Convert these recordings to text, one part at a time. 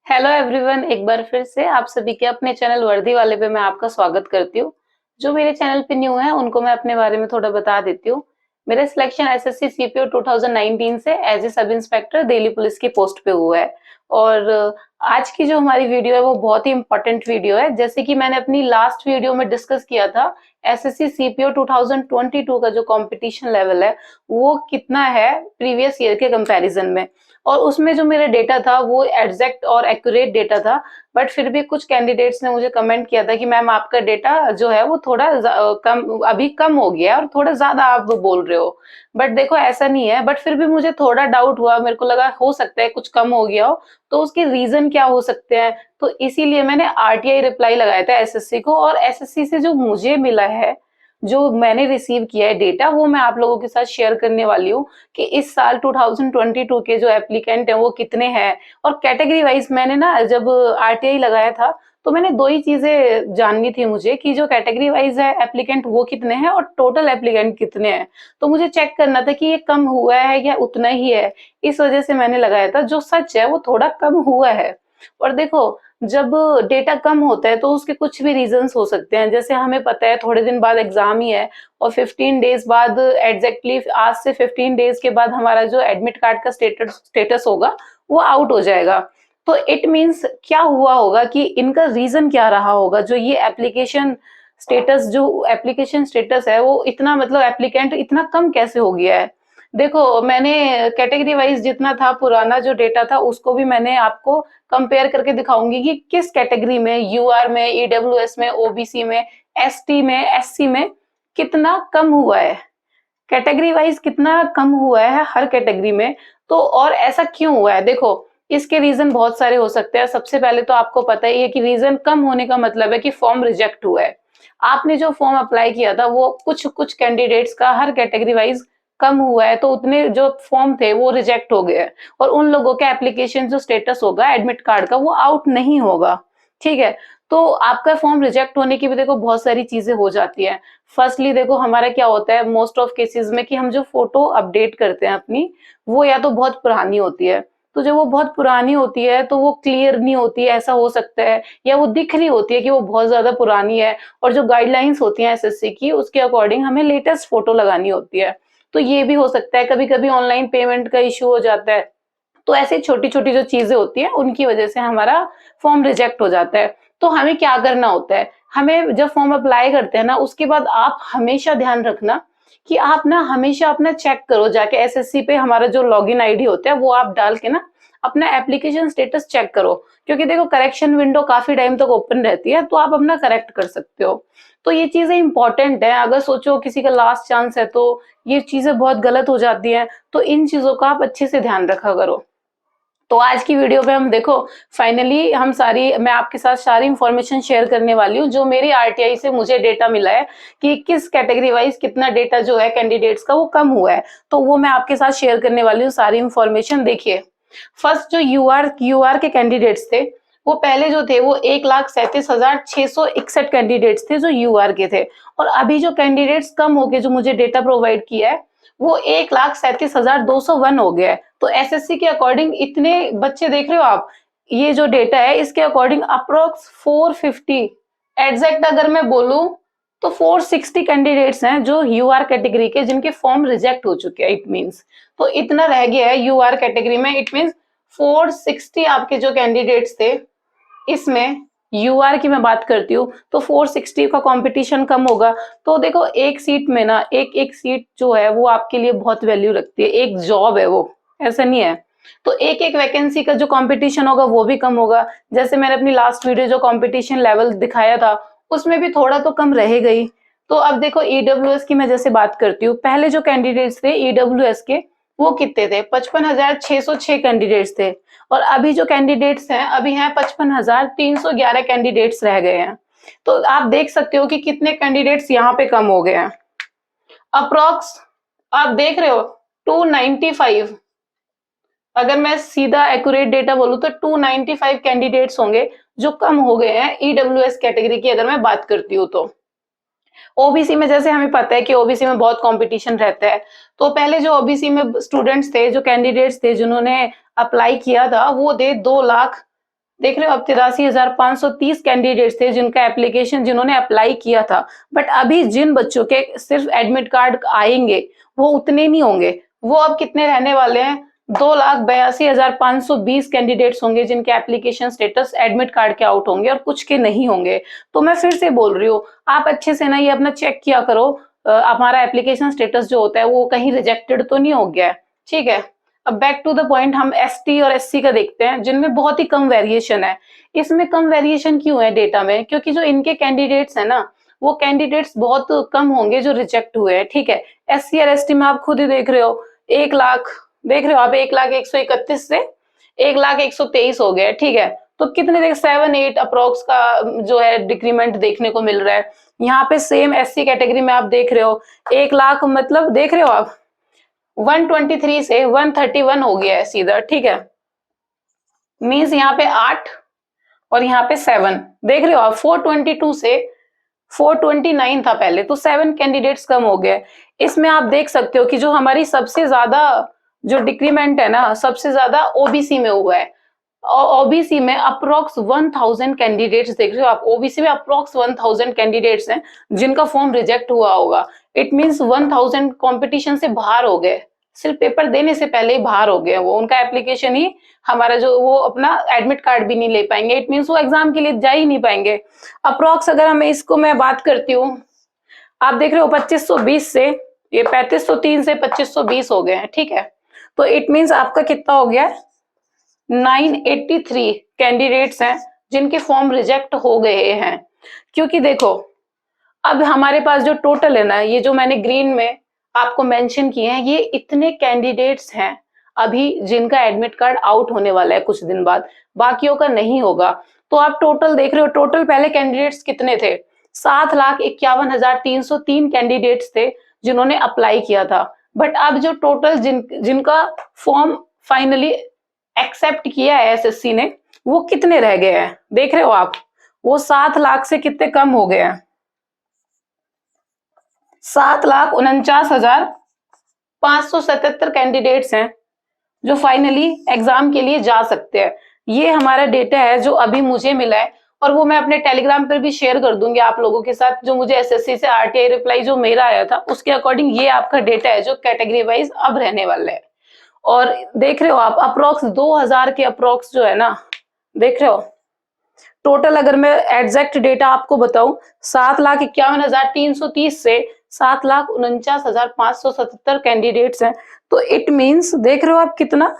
Hello everyone, एक बार फिर से आप सभी के अपने चैनल वर्दी वाले पे मैं आपका स्वागत करती हूँ। जो मेरे चैनल पे न्यू है उनको मैं अपने बारे में थोड़ा बता देती हूँ। मेरा सिलेक्शन एसएससी सीपीओ 2019 से as a sub inspector Delhi police की पोस्ट पे हुआ है। और आज की जो हमारी वीडियो है वो बहुत ही इंपॉर्टेंट वीडियो है। जैसे कि मैंने अपनी लास्ट वीडियो में डिस्कस किया था, एसएससी सीपीओ 2022 का जो कंपटीशन लेवल है वो कितना है प्रीवियस ईयर के कंपैरिजन में। और उसमें जो मेरा डेटा था वो एग्जैक्ट और एक्यूरेट डेटा था। बट फिर भी कुछ कैंडिडेट्स ने मुझे कमेंट किया था कि मैम आपका डेटा जो है वो थोड़ा कम, अभी कम हो गया है और थोड़ा ज्यादा आप बोल रहे हो। बट देखो ऐसा नहीं है, बट फिर भी मुझे थोड़ा डाउट हुआ, मेरे को लगा हो सकता है कुछ कम हो गया हो। तो उसके रीजन क्या हो सकते हैं, तो इसीलिए मैंने आरटीआई रिप्लाई लगाया था एसएससी को। और एसएससी से जो मुझे मिला है, जो मैंने रिसीव किया है डेटा, वो मैं आप लोगों के साथ शेयर करने वाली हूँ कि इस साल 2022 के जो एप्लीकेंट हैं वो कितने हैं। और कैटेगरी वाइज मैंने ना जब आरटीआई लगाया था तो मैंने दो ही चीजें जाननी थी मुझे कि जो कैटेगरी वाइज है एप्लीकेंट वो कितने हैं और टोटल एप्लीकेंट कितने हैं। तो मुझे चेक करना था कि ये कम हुआ है या उतना ही है। इस वजह से मैंने लगाया था। जो सच है वो थोड़ा कम हुआ है। और देखो, जब डेटा कम होता है तो उसके कुछ भी रीजंस हो सकते हैं। जैसे हमें पता है थोड़े दिन बाद एग्जाम ही है और 15 डेज बाद, एग्जैक्टली आज से 15 डेज के बाद हमारा जो एडमिट कार्ड का स्टेटस होगा वो आउट हो जाएगा। तो इट मींस क्या हुआ होगा कि इनका रीजन क्या रहा होगा, जो ये एप्लीकेशन स्टेटस है वो इतना, मतलब एप्लीकेंट इतना कम कैसे हो गया है। देखो, मैंने कैटेगरी वाइज जितना था पुराना जो डेटा था उसको भी मैंने आपको कंपेयर करके दिखाऊंगी कि किस कैटेगरी में, यूआर में, ईडब्ल्यूएस में, ओबीसी में, एसटी में, एससी में कितना कम हुआ है। कैटेगरी वाइज कितना कम हुआ है हर कैटेगरी में। तो और ऐसा क्यों हुआ है, देखो इसके रीजन बहुत सारे हो सकते हैं। सबसे पहले तो आपको पता ही है कि रीजन कम होने का मतलब है कि फॉर्म रिजेक्ट हुआ है। आपने जो फॉर्म अप्लाई किया था वो कुछ कुछ कैंडिडेट्स का हर कैटेगरी वाइज कम हुआ है, तो उतने जो फॉर्म थे वो रिजेक्ट हो गए। और उन लोगों का एप्लीकेशन जो स्टेटस होगा एडमिट कार्ड का वो आउट नहीं होगा। ठीक है। तो आपका फॉर्म रिजेक्ट होने की भी देखो बहुत सारी चीजें हो जाती है। फर्स्टली देखो, हमारा क्या होता है मोस्ट ऑफ केसेस में कि हम जो फोटो अपडेट करते हैं अपनी, वो या तो बहुत पुरानी होती है। तो जब वो बहुत पुरानी होती है तो वो क्लियर नहीं होती है, ऐसा हो सकता है। या वो दिख रही होती है कि वो बहुत ज्यादा पुरानी है। और जो गाइडलाइंस होती हैं एसएससी की उसके अकॉर्डिंग हमें लेटेस्ट फोटो लगानी होती है। तो ये भी हो सकता है। कभी कभी ऑनलाइन पेमेंट का इश्यू हो जाता है। तो ऐसी छोटी छोटी जो चीजें होती हैं उनकी वजह से हमारा फॉर्म रिजेक्ट हो जाता है। तो हमें क्या करना होता है, हमें जब फॉर्म अप्लाई करते हैं ना उसके बाद आप हमेशा ध्यान रखना कि आप ना हमेशा अपना चेक करो जाके एसएससी पे। हमारा जो लॉगिन आईडी होता है वो आप डाल के ना अपना एप्लीकेशन स्टेटस चेक करो। क्योंकि देखो करेक्शन विंडो काफी टाइम तक ओपन रहती है, तो आप अपना करेक्ट कर सकते हो। तो ये चीजें इंपॉर्टेंट है। अगर सोचो किसी का लास्ट चांस है तो ये चीजें बहुत गलत हो जाती हैं। तो इन चीजों का आप अच्छे से ध्यान रखा करो। तो आज की वीडियो में हम देखो, फाइनली मैं आपके साथ सारी इंफॉर्मेशन शेयर करने वाली हूँ जो मेरी आरटीआई से मुझे डेटा मिला है कि किस कैटेगरी वाइज कितना डेटा जो है कैंडिडेट्स का वो कम हुआ है। तो वो मैं आपके साथ शेयर करने वाली हूँ सारी इंफॉर्मेशन। देखिए, फर्स्ट जो यूआर के कैंडिडेट्स थे, वो पहले जो थे वो 1,37,661 कैंडिडेट्स थे जो यूआर के थे। और अभी जो कैंडिडेट्स कम हो गए जो मुझे डेटा प्रोवाइड किया है वो 1,37,201 हो गया है। तो एसएससी के अकॉर्डिंग इतने बच्चे देख रहे हो आप, ये जो डेटा है इसके अकॉर्डिंग अप्रोक्स 450, एग्जैक्ट अगर मैं बोलूं तो 460 कैंडिडेट्स हैं जो यूआर कैटेगरी के जिनके फॉर्म रिजेक्ट हो चुके हैं। इट मींस तो इतना रह गया है यूआर कैटेगरी में। इट मींस 460 आपके जो कैंडिडेट्स थे, इसमें यूआर की मैं बात करती हूँ तो 460 का कंपटीशन कम होगा। तो देखो एक सीट में ना, एक एक सीट जो है वो आपके लिए बहुत वैल्यू रखती है। एक जॉब है वो, ऐसा नहीं है। तो एक एक वैकेंसी का जो कंपटीशन होगा वो भी कम होगा। जैसे मैंने अपनी लास्ट वीडियो जो कंपटीशन लेवल दिखाया था उसमें भी थोड़ा तो कम रहेगा ही। तो अब देखो ईडब्ल्यूएस की मैं जैसे बात करती हूँ, पहले जो कैंडिडेट्स थे ईडब्ल्यूएस के वो कितने थे, 55,606 कैंडिडेट्स थे। और अभी जो कैंडिडेट्स हैं अभी हैं 55,311 कैंडिडेट्स रह गए हैं। तो आप देख सकते हो कि कितने कैंडिडेट्स यहाँ पे कम हो गए हैं। अप्रोक्स आप देख रहे हो 295, अगर मैं सीधा एक्यूरेट डेटा बोलूं तो 295 कैंडिडेट्स होंगे जो कम हो गए हैं ईडब्ल्यूएस कैटेगरी की अगर मैं बात करती हूँ तो। ओबीसी में जैसे हमें पता है कि ओबीसी में बहुत कंपटीशन रहता है। तो पहले जो ओबीसी में स्टूडेंट्स थे, जो कैंडिडेट्स थे जिन्होंने अप्लाई किया था वो थे 2 लाख देख रहे हो आप, 83,530 कैंडिडेट्स थे जिनका एप्लीकेशन, जिन्होंने अप्लाई किया था। बट अभी जिन बच्चों के सिर्फ एडमिट कार्ड आएंगे वो उतने नहीं होंगे। वो अब कितने रहने वाले हैं, 2,82,520 कैंडिडेट्स होंगे जिनके एप्लीकेशन स्टेटस एडमिट कार्ड के आउट होंगे और कुछ के नहीं होंगे। तो मैं फिर से बोल रही हूँ, आप अच्छे से ना ये अपना चेक किया करो, हमारा एप्लीकेशन स्टेटस जो होता है वो कहीं रिजेक्टेड तो नहीं हो गया है। ठीक है, अब बैक टू द पॉइंट, हम एसटी और एससी का देखते हैं जिनमें बहुत ही कम वेरिएशन है। इसमें कम वेरिएशन क्यों है डेटा में, क्योंकि जो इनके कैंडिडेट्स है ना, वो कैंडिडेट्स बहुत कम होंगे जो रिजेक्ट हुए हैं। ठीक है, एससी और एसटी में आप खुद ही देख रहे हो, 1 लाख, देख रहे हो आप, 1,01,31 से 1,01,23 हो गए। ठीक है, तो कितने देख 7-8 अप्रोक्स का जो है डिक्रीमेंट देखने को मिल रहा है। यहाँ पे सेम एससी कैटेगरी में आप देख रहे हो 1 लाख, मतलब देख रहे हो आप 123 से 131 हो गया है सीधा। ठीक है, मीन्स यहाँ पे 8 और यहाँ पे 7, देख रहे हो आप, 422 से 429 था पहले, तो 7 कैंडिडेट्स कम हो गए। इसमें आप देख सकते हो कि जो हमारी सबसे ज्यादा जो डिक्रीमेंट है ना, सबसे ज्यादा ओबीसी में हुआ है। ओबीसी में अप्रोक्स 1000 कैंडिडेट्स देख रहे हो आप, ओबीसी में अप्रोक्स 1000 कैंडिडेट्स हैं जिनका फॉर्म रिजेक्ट हुआ होगा। इट मींस 1000 कंपटीशन से बाहर हो गए, सिर्फ पेपर देने से पहले ही बाहर हो गए, वो उनका एप्लीकेशन ही, हमारा जो वो अपना एडमिट कार्ड भी नहीं ले पाएंगे। इट मींस वो एग्जाम के लिए जा ही नहीं पाएंगे। अप्रोक्स अगर हम इसको मैं बात करती हूँ, आप देख रहे हो 2520 से ये 3503 से 2520 हो गए हैं। ठीक है, तो इट मींस आपका कितना हो गया, 983 कैंडिडेट्स हैं जिनके फॉर्म रिजेक्ट हो गए हैं। क्योंकि देखो, अब हमारे पास जो टोटल है ना, ये जो मैंने ग्रीन में आपको मेंशन किए हैं, ये इतने कैंडिडेट्स हैं अभी जिनका एडमिट कार्ड आउट होने वाला है कुछ दिन बाद, बाकियों का नहीं होगा। तो आप टोटल देख रहे हो, टोटल पहले कैंडिडेट्स कितने थे, 7,51,303 कैंडिडेट्स थे जिन्होंने अप्लाई किया था। बट अब जो टोटल जिनका फॉर्म फाइनली एक्सेप्ट किया है एसएससी ने, वो कितने रह गए हैं, देख रहे हो आप, वो 7 लाख से कितने कम हो गए हैं, 7,49,577 कैंडिडेट्स हैं जो फाइनली एग्जाम के लिए जा सकते हैं। ये हमारा डेटा है जो अभी मुझे मिला है, और वो मैं अपने टेलीग्राम पर भी शेयर कर दूंगी आप लोगों के साथ, जो मुझे एसएससी से आरटीआई रिप्लाई जो मेरा आया था उसके अकॉर्डिंग ये आपका डेटा है जो कैटेगरी वाइज अब रहने वाला है। और देख रहे हो आप, अप्रोक्स 2000 के अप्रोक्स जो है ना, देख रहे हो टोटल, अगर मैं एग्जैक्ट डेटा आपको बताऊं, 7,51,330 से 7,49,577 कैंडिडेट्स हैं। तो इट मींस देख रहे हो आप कितना,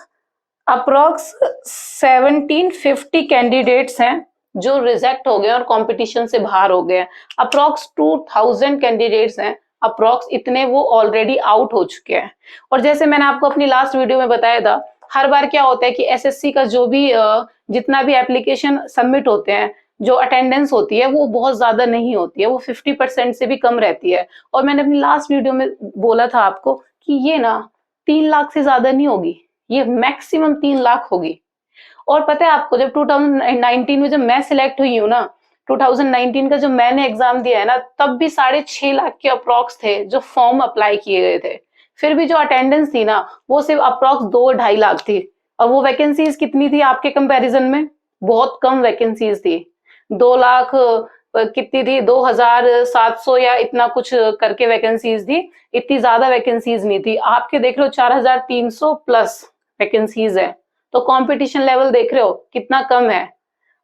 अप्रोक्स 1750 कैंडिडेट्स हैं जो रिजेक्ट हो गए और कंपटीशन से बाहर हो गए। अप्रोक्स 2000 कैंडिडेट्स हैं, अप्रोक्स इतने वो ऑलरेडी आउट हो चुके हैं। और जैसे मैंने आपको अपनी लास्ट वीडियो में बताया था, हर बार क्या होता है कि एसएससी का जो भी जितना भी एप्लीकेशन सबमिट होते हैं, जो अटेंडेंस होती है वो बहुत ज्यादा नहीं होती है, वो 50% से भी कम रहती है। और मैंने अपनी लास्ट वीडियो में बोला था आपको कि ये ना 3 लाख से ज्यादा नहीं होगी, ये मैक्सिमम 3 लाख होगी। और पता है आपको, जब 2019 में जब मैं सिलेक्ट हुई हूँ ना, 2019 का जो मैंने एग्जाम दिया है ना, तब भी 6.5 लाख के अप्रोक्स थे जो फॉर्म अप्लाई किए गए थे। फिर भी जो अटेंडेंस थी ना, वो सिर्फ अप्रोक्स 2-2.5 लाख थी। और वो वैकेंसीज कितनी थी आपके कंपैरिजन में, बहुत कम वैकेंसीज थी। 2 लाख कितनी थी, 2,700 या इतना कुछ करके वैकेंसीज थी, इतनी ज्यादा वैकेंसीज नहीं थी। आपके देख रहे हो 4,300 प्लस वैकेंसीज है। तो कंपटीशन लेवल देख रहे हो कितना कम है।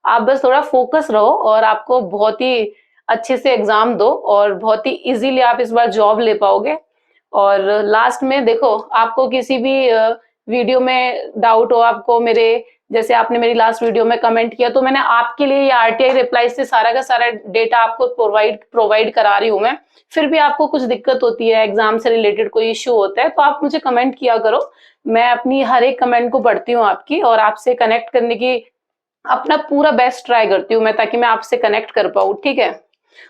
आप बस थोड़ा फोकस रहो और आपको बहुत ही अच्छे से एग्जाम दो और बहुत ही इजीली आप इस बार जॉब ले पाओगे। और लास्ट में देखो, आपको किसी भी वीडियो में डाउट हो, आपको मेरे, जैसे आपने मेरी लास्ट वीडियो में कमेंट किया, तो मैंने आपके लिए ये आरटीआई रिप्लाई से सारा का सारा डेटा आपको प्रोवाइड करा रही हूँ मैं। फिर भी आपको कुछ दिक्कत होती है, एग्जाम से रिलेटेड कोई इश्यू होता है, तो आप मुझे कमेंट किया करो। मैं अपनी हर एक कमेंट को पढ़ती हूँ आपकी, और आपसे कनेक्ट करने की अपना पूरा बेस्ट ट्राई करती हूँ मैं, ताकि मैं आपसे कनेक्ट कर पाऊँ। ठीक है,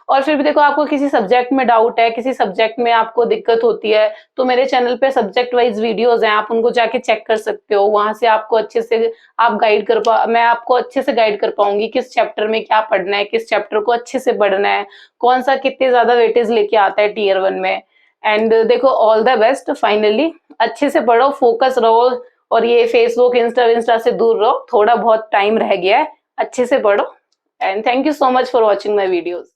और फिर भी देखो, आपको किसी सब्जेक्ट में डाउट है, किसी सब्जेक्ट में आपको दिक्कत होती है, तो मेरे चैनल पे सब्जेक्ट वाइज वीडियोस हैं, आप उनको जाके चेक कर सकते हो। वहां से आपको अच्छे से मैं आपको अच्छे से गाइड कर पाऊंगी किस चैप्टर में क्या पढ़ना है, किस चैप्टर को अच्छे से पढ़ना है, कौन सा कितने ज्यादा वेटेज लेके आता है टीयर 1 में। एंड देखो, ऑल द बेस्ट, फाइनली अच्छे से पढ़ो, फोकस रहो, और ये फेसबुक इंस्टा से दूर रहो, थोड़ा बहुत टाइम रह गया है, अच्छे से पढ़ो and thank you so much for watching my videos.